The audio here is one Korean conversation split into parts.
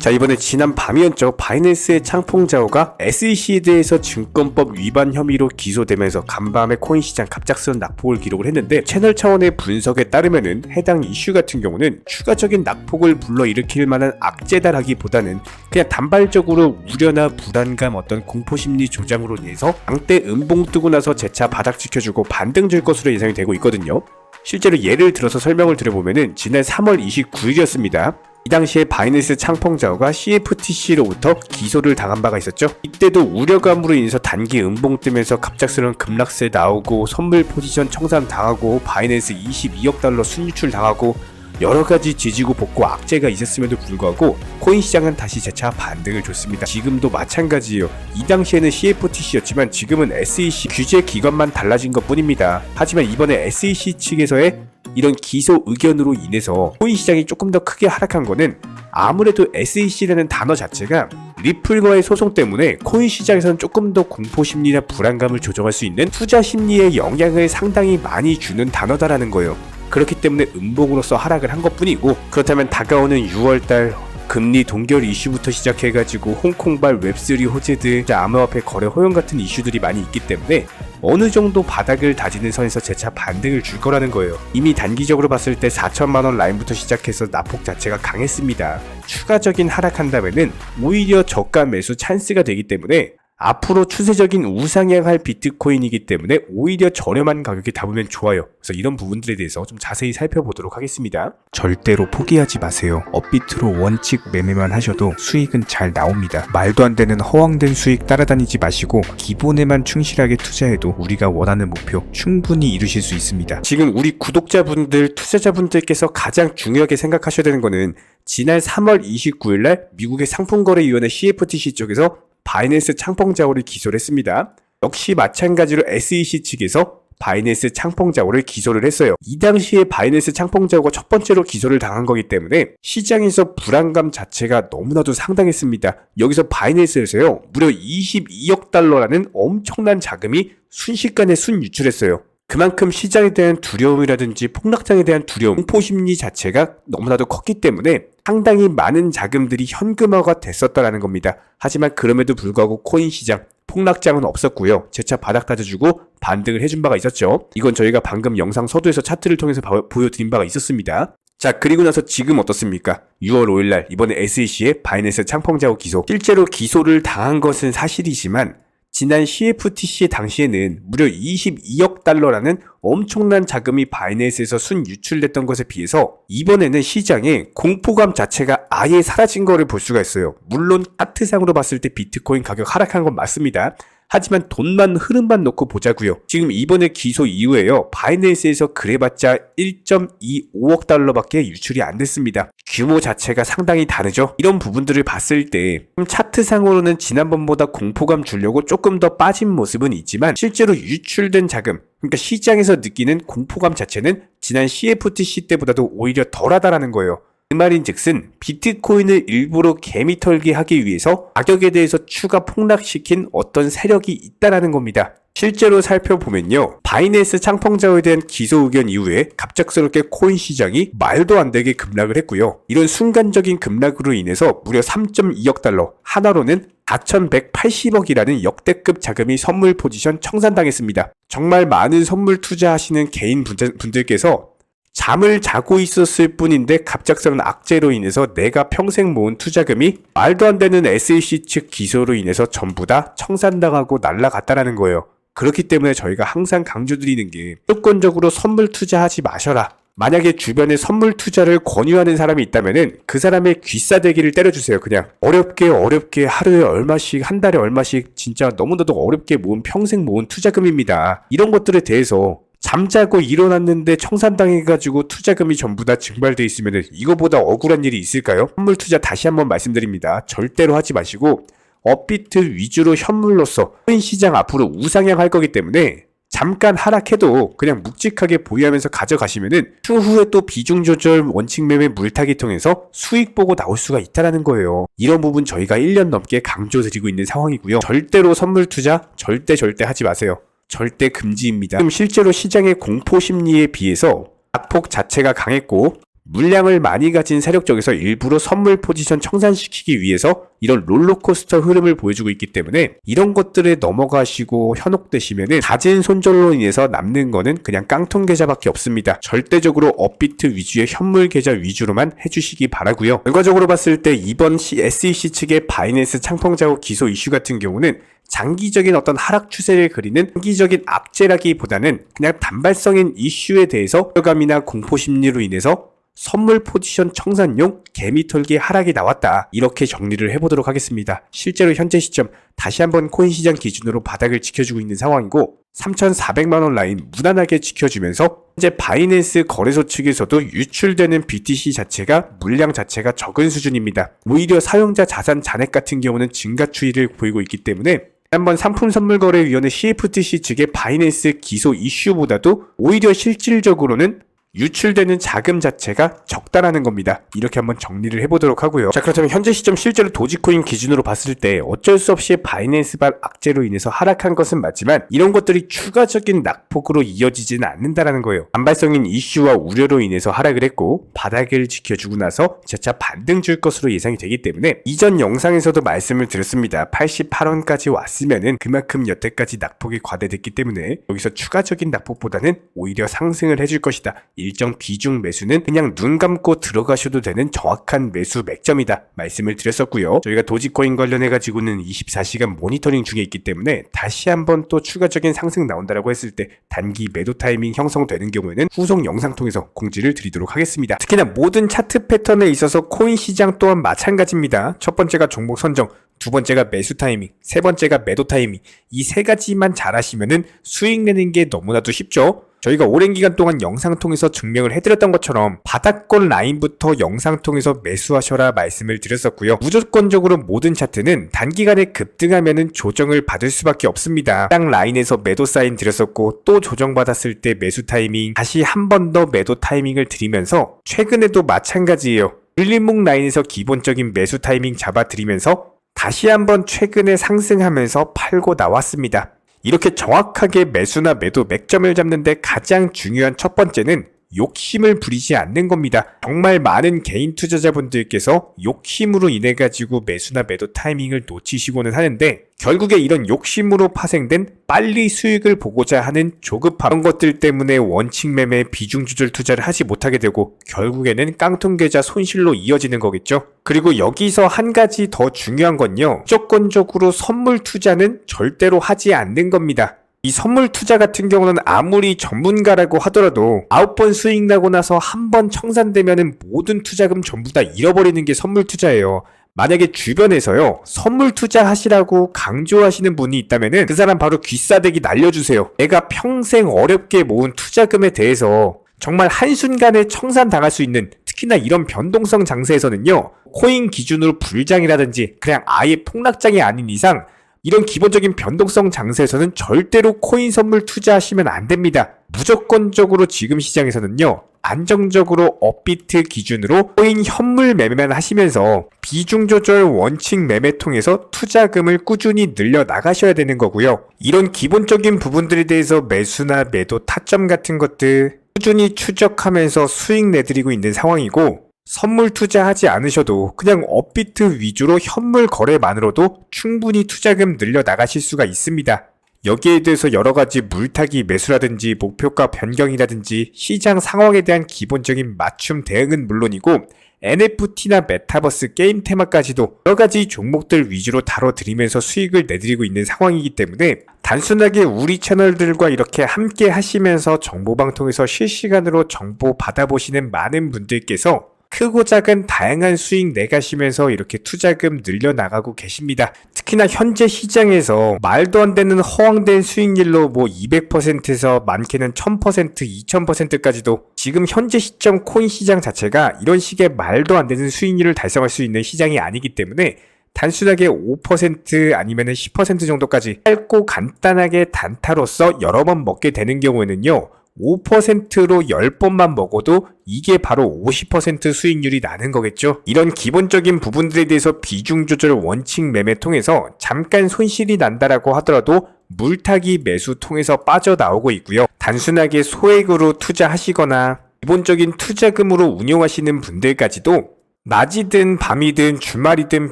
자, 이번에 지난 밤이었죠. 바이낸스의 창펑자오가 SEC에 대해서 증권법 위반 혐의로 기소되면서 간밤에 코인 시장 갑작스런 낙폭을 기록을 했는데, 채널 차원의 분석에 따르면은 해당 이슈 같은 경우는 추가적인 낙폭을 불러일으킬 만한 악재다라기보다는 그냥 단발적으로 우려나 불안감, 어떤 공포심리 조장으로 인해서 장대 음봉 뜨고 나서 재차 바닥 지켜주고 반등 줄 것으로 예상이 되고 있거든요. 실제로 예를 들어서 설명을 드려보면은 지난 3월 29일이었습니다. 이 당시에 바이낸스 창펑자오가 CFTC로부터 기소를 당한 바가 있었죠. 이때도 우려감으로 인해서 단기 음봉 뜨면서 갑작스러운 급락세 나오고 선물 포지션 청산 당하고 바이낸스 22억 달러 순유출 당하고 여러가지 지지고 볶고 악재가 있었음에도 불구하고 코인 시장은 다시 재차 반등을 줬습니다. 지금도 마찬가지예요. 이 당시에는 CFTC였지만 지금은 SEC 규제 기관만 달라진 것 뿐입니다. 하지만 이번에 SEC 측에서의 이런 기소 의견으로 인해서 코인 시장이 조금 더 크게 하락한 거는 아무래도 SEC라는 단어 자체가 리플과의 소송 때문에 코인 시장에서는 조금 더 공포심리나 불안감을 조정할 수 있는 투자 심리에 영향을 상당히 많이 주는 단어다라는 거예요. 그렇기 때문에 음봉으로서 하락을 한 것뿐이고, 그렇다면 다가오는 6월달 금리 동결 이슈부터 시작해가지고 홍콩발 웹3 호재들, 암호화폐 거래 허용 같은 이슈들이 많이 있기 때문에 어느 정도 바닥을 다지는 선에서 재차 반등을 줄 거라는 거예요. 이미 단기적으로 봤을 때 4천만원 라인부터 시작해서 낙폭 자체가 강했습니다. 추가적인 하락한다면은 오히려 저가 매수 찬스가 되기 때문에 앞으로 추세적인 우상향할 비트코인이기 때문에 오히려 저렴한 가격에 담으면 좋아요. 그래서 이런 부분들에 대해서 좀 자세히 살펴보도록 하겠습니다. 절대로 포기하지 마세요. 업비트로 원칙 매매만 하셔도 수익은 잘 나옵니다. 말도 안 되는 허황된 수익 따라다니지 마시고 기본에만 충실하게 투자해도 우리가 원하는 목표 충분히 이루실 수 있습니다. 지금 우리 구독자분들, 투자자분들께서 가장 중요하게 생각하셔야 되는 거는 지난 3월 29일날 미국의 상품거래위원회 CFTC 쪽에서 바이낸스 창펑자오를 기소를 했습니다. 역시 마찬가지로 SEC 측에서 바이낸스 창펑자오를 기소를 했어요. 이 당시에 바이낸스 창펑자오가 첫 번째로 기소를 당한 거기 때문에 시장에서 불안감 자체가 너무나도 상당했습니다. 여기서 바이낸스에서요, 무려 22억 달러라는 엄청난 자금이 순식간에 순유출했어요. 그만큼 시장에 대한 두려움이라든지 폭락장에 대한 두려움, 공포심리 자체가 너무나도 컸기 때문에 상당히 많은 자금들이 현금화가 됐었다라는 겁니다. 하지만 그럼에도 불구하고 코인 시장, 폭락장은 없었고요. 재차 바닥 다져주고 반등을 해준 바가 있었죠. 이건 저희가 방금 영상 서두에서 차트를 통해서 보여드린 바가 있었습니다. 자, 그리고 나서 지금 어떻습니까? 6월 5일날 이번에 SEC의 바이낸스 창펑자오 기소. 실제로 기소를 당한 것은 사실이지만 지난 CFTC 당시에는 무려 22억 달러라는 엄청난 자금이 바이낸스에서 순유출됐던 것에 비해서 이번에는 시장에 공포감 자체가 아예 사라진 거를 볼 수가 있어요. 물론 차트상으로 봤을 때 비트코인 가격 하락한 건 맞습니다. 하지만 돈만 흐름만 놓고 보자고요. 지금 이번에 기소 이후에요, 바이낸스에서 그래봤자 1.25억 달러밖에 유출이 안 됐습니다. 규모 자체가 상당히 다르죠. 이런 부분들을 봤을 때 차트상으로는 지난번보다 공포감 주려고 조금 더 빠진 모습은 있지만 실제로 유출된 자금, 그러니까 시장에서 느끼는 공포감 자체는 지난 CFTC 때보다도 오히려 덜하다라는 거예요. 그 말인즉슨 비트코인을 일부러 개미털기 하기 위해서 가격에 대해서 추가 폭락시킨 어떤 세력이 있다라는 겁니다. 실제로 살펴보면요, 바이낸스 창펑자오에 대한 기소 의견 이후에 갑작스럽게 코인 시장이 말도 안 되게 급락을 했고요. 이런 순간적인 급락으로 인해서 무려 3.2억 달러, 하나로는 4,180억이라는 역대급 자금이 선물 포지션 청산당했습니다. 정말 많은 선물 투자하시는 개인 분들께서 잠을 자고 있었을 뿐인데 갑작스러운 악재로 인해서 내가 평생 모은 투자금이 말도 안 되는 SEC 측 기소로 인해서 전부 다 청산당하고 날아갔다라는 거예요. 그렇기 때문에 저희가 항상 강조드리는 게 무조건적으로 선물 투자하지 마셔라. 만약에 주변에 선물 투자를 권유하는 사람이 있다면은 그 사람의 귀싸대기를 때려주세요. 그냥 어렵게 하루에 얼마씩, 한 달에 얼마씩 진짜 너무나도 어렵게 모은, 평생 모은 투자금입니다. 이런 것들에 대해서 잠자고 일어났는데 청산당해가지고 투자금이 전부 다 증발돼 있으면 이거보다 억울한 일이 있을까요? 선물 투자 다시 한번 말씀드립니다. 절대로 하지 마시고 업비트 위주로 현물로서 코인 시장 앞으로 우상향할 거기 때문에 잠깐 하락해도 그냥 묵직하게 보유하면서 가져가시면은 추후에 또 비중 조절 원칙 매매 물타기 통해서 수익 보고 나올 수가 있다라는 거예요. 이런 부분 저희가 1년 넘게 강조드리고 있는 상황이고요. 절대로 선물 투자 절대 하지 마세요. 절대 금지입니다. 지금 실제로 시장의 공포 심리에 비해서 낙폭 자체가 강했고 물량을 많이 가진 세력 쪽에서 일부러 선물 포지션 청산시키기 위해서 이런 롤러코스터 흐름을 보여주고 있기 때문에 이런 것들에 넘어가시고 현혹되시면은 낮은 손절로 인해서 남는 거는 그냥 깡통 계좌밖에 없습니다. 절대적으로 업비트 위주의 현물 계좌 위주로만 해주시기 바라고요. 결과적으로 봤을 때 이번 SEC 측의 바이낸스 창펑자고 기소 이슈 같은 경우는 장기적인 어떤 하락 추세를 그리는 장기적인 악재라기보다는 그냥 단발성인 이슈에 대해서 불감이나 공포 심리로 인해서 선물 포지션 청산용 개미털기 하락이 나왔다. 이렇게 정리를 해보도록 하겠습니다. 실제로 현재 시점 다시 한번 코인 시장 기준으로 바닥을 지켜주고 있는 상황이고 3,400만원 라인 무난하게 지켜주면서 현재 바이낸스 거래소 측에서도 유출되는 BTC 자체가 물량 자체가 적은 수준입니다. 오히려 사용자 자산 잔액 같은 경우는 증가 추이를 보이고 있기 때문에 한번 상품선물거래위원회 CFTC 측의 바이낸스 기소 이슈보다도 오히려 실질적으로는 유출되는 자금 자체가 적다라는 겁니다. 이렇게 한번 정리를 해보도록 하고요. 자, 그렇다면 현재 시점 실제로 도지코인 기준으로 봤을 때 어쩔 수 없이 바이낸스발 악재로 인해서 하락한 것은 맞지만 이런 것들이 추가적인 낙폭으로 이어지지는 않는다라는 거예요. 반발성인 이슈와 우려로 인해서 하락을 했고 바닥을 지켜주고 나서 재차 반등 줄 것으로 예상이 되기 때문에 이전 영상에서도 말씀을 드렸습니다. 88원까지 왔으면은 그만큼 여태까지 낙폭이 과대됐기 때문에 여기서 추가적인 낙폭보다는 오히려 상승을 해줄 것이다. 일정 비중 매수는 그냥 눈 감고 들어가셔도 되는 정확한 매수 맥점이다 말씀을 드렸었고요. 저희가 도지코인 관련해 가지고는 24시간 모니터링 중에 있기 때문에 다시 한번 또 추가적인 상승 나온다라고 했을 때 단기 매도 타이밍 형성되는 경우에는 후속 영상 통해서 공지를 드리도록 하겠습니다. 특히나 모든 차트 패턴에 있어서 코인 시장 또한 마찬가지입니다. 첫 번째가 종목 선정, 두 번째가 매수 타이밍, 세 번째가 매도 타이밍, 이 세 가지만 잘하시면은 수익 내는 게 너무나도 쉽죠. 저희가 오랜 기간 동안 영상 통해서 증명을 해드렸던 것처럼 바닥권 라인부터 영상 통해서 매수하셔라 말씀을 드렸었고요. 무조건적으로 모든 차트는 단기간에 급등하면은 조정을 받을 수밖에 없습니다. 딱 라인에서 매도 사인 드렸었고 또 조정받았을 때 매수 타이밍, 다시 한 번 더 매도 타이밍을 드리면서 최근에도 마찬가지예요. 밀림목 라인에서 기본적인 매수 타이밍 잡아드리면서 다시 한번 최근에 상승하면서 팔고 나왔습니다. 이렇게 정확하게 매수나 매도 맥점을 잡는데 가장 중요한 첫 번째는 욕심을 부리지 않는 겁니다. 정말 많은 개인 투자자분들께서 욕심으로 인해 가지고 매수나 매도 타이밍을 놓치시고는 하는데 결국에 이런 욕심으로 파생된 빨리 수익을 보고자 하는 조급함, 그런 것들 때문에 원칙 매매 비중 조절 투자를 하지 못하게 되고 결국에는 깡통 계좌 손실로 이어지는 거겠죠. 그리고 여기서 한 가지 더 중요한 건요, 무조건적으로 선물 투자는 절대로 하지 않는 겁니다. 이 선물 투자 같은 경우는 아무리 전문가라고 하더라도 9번 수익 나고 나서 한 번 청산되면은 모든 투자금 전부 다 잃어버리는 게 선물 투자예요. 만약에 주변에서요 선물 투자하시라고 강조하시는 분이 있다면은 그 사람 바로 귀싸대기 날려주세요. 내가 평생 어렵게 모은 투자금에 대해서 정말 한순간에 청산당할 수 있는, 특히나 이런 변동성 장세에서는요 코인 기준으로 불장이라든지 그냥 아예 폭락장이 아닌 이상 이런 기본적인 변동성 장세에서는 절대로 코인 선물 투자하시면 안 됩니다. 무조건적으로 지금 시장에서는요 안정적으로 업비트 기준으로 코인 현물 매매만 하시면서 비중 조절 원칙 매매 통해서 투자금을 꾸준히 늘려 나가셔야 되는 거고요. 이런 기본적인 부분들에 대해서 매수나 매도 타점 같은 것들 꾸준히 추적하면서 수익 내드리고 있는 상황이고, 선물 투자하지 않으셔도 그냥 업비트 위주로 현물 거래만으로도 충분히 투자금 늘려 나가실 수가 있습니다. 여기에 대해서 여러가지 물타기 매수라든지 목표가 변경이라든지 시장 상황에 대한 기본적인 맞춤 대응은 물론이고 NFT나 메타버스 게임 테마까지도 여러가지 종목들 위주로 다뤄드리면서 수익을 내드리고 있는 상황이기 때문에 단순하게 우리 채널들과 이렇게 함께 하시면서 정보방통에서 실시간으로 정보 받아보시는 많은 분들께서 크고 작은 다양한 수익 내가시면서 이렇게 투자금 늘려나가고 계십니다. 특히나 현재 시장에서 말도 안 되는 허황된 수익률로 200%에서 많게는 1000%, 2000%까지도 지금 현재 시점 코인 시장 자체가 이런 식의 말도 안 되는 수익률을 달성할 수 있는 시장이 아니기 때문에 단순하게 5% 아니면 10% 정도까지 짧고 간단하게 단타로서 여러 번 먹게 되는 경우에는요 5%로 10번만 먹어도 이게 바로 50% 수익률이 나는 거겠죠. 이런 기본적인 부분들에 대해서 비중 조절 원칙 매매 통해서 잠깐 손실이 난다라고 하더라도 물타기 매수 통해서 빠져나오고 있고요. 단순하게 소액으로 투자하시거나 기본적인 투자금으로 운영하시는 분들까지도 낮이든 밤이든 주말이든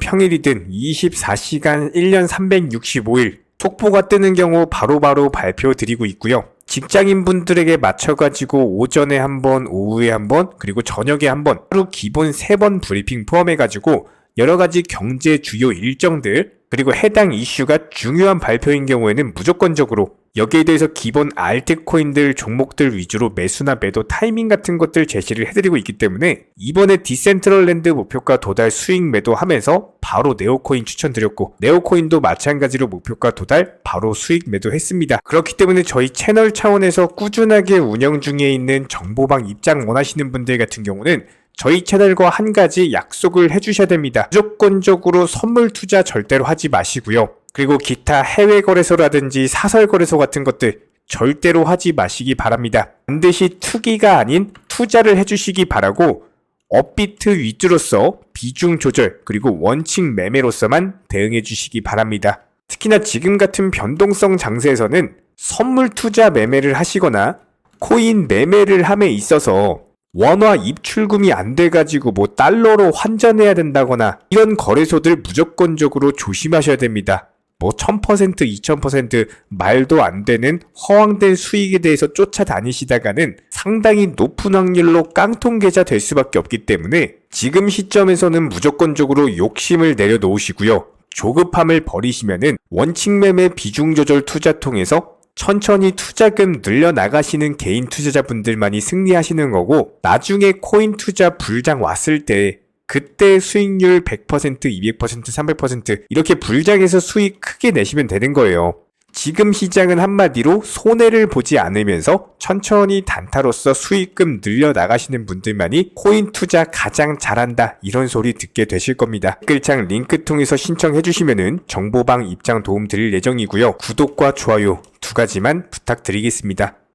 평일이든 24시간 1년 365일 속보가 뜨는 경우 바로바로 발표드리고 있고요. 직장인분들에게 맞춰가지고 오전에 한 번, 오후에 한 번, 그리고 저녁에 한 번, 하루 기본 3번 브리핑 포함해가지고 여러가지 경제 주요 일정들, 그리고 해당 이슈가 중요한 발표인 경우에는 무조건적으로 여기에 대해서 기본 알트코인들 종목들 위주로 매수나 매도 타이밍 같은 것들 제시를 해드리고 있기 때문에 이번에 디센트럴랜드 목표가 도달 수익 매도하면서 바로 네오코인 추천드렸고, 네오코인도 마찬가지로 목표가 도달 바로 수익 매도했습니다. 그렇기 때문에 저희 채널 차원에서 꾸준하게 운영 중에 있는 정보방 입장 원하시는 분들 같은 경우는 저희 채널과 한 가지 약속을 해주셔야 됩니다. 무조건적으로 선물 투자 절대로 하지 마시고요. 그리고 기타 해외 거래소라든지 사설 거래소 같은 것들 절대로 하지 마시기 바랍니다. 반드시 투기가 아닌 투자를 해주시기 바라고, 업비트 위주로서 비중 조절 그리고 원칙 매매로서만 대응해 주시기 바랍니다. 특히나 지금 같은 변동성 장세에서는 선물 투자 매매를 하시거나 코인 매매를 함에 있어서 원화 입출금이 안 돼가지고 뭐 달러로 환전해야 된다거나 이런 거래소들 무조건적으로 조심하셔야 됩니다. 뭐 1000%, 2000% 말도 안 되는 허황된 수익에 대해서 쫓아다니시다가는 상당히 높은 확률로 깡통 계좌 될 수밖에 없기 때문에 지금 시점에서는 무조건적으로 욕심을 내려놓으시고요. 조급함을 버리시면은 원칙 매매 비중 조절 투자 통해서 천천히 투자금 늘려나가시는 개인 투자자분들만이 승리하시는 거고, 나중에 코인 투자 불장 왔을 때 그때 수익률 100%, 200%, 300% 이렇게 불장해서 수익 크게 내시면 되는 거예요. 지금 시장은 한마디로 손해를 보지 않으면서 천천히 단타로서 수익금 늘려나가시는 분들만이 코인 투자 가장 잘한다 이런 소리 듣게 되실 겁니다. 댓글창 링크 통해서 신청해 주시면은 정보방 입장 도움 드릴 예정이고요. 구독과 좋아요 2가지만 부탁드리겠습니다.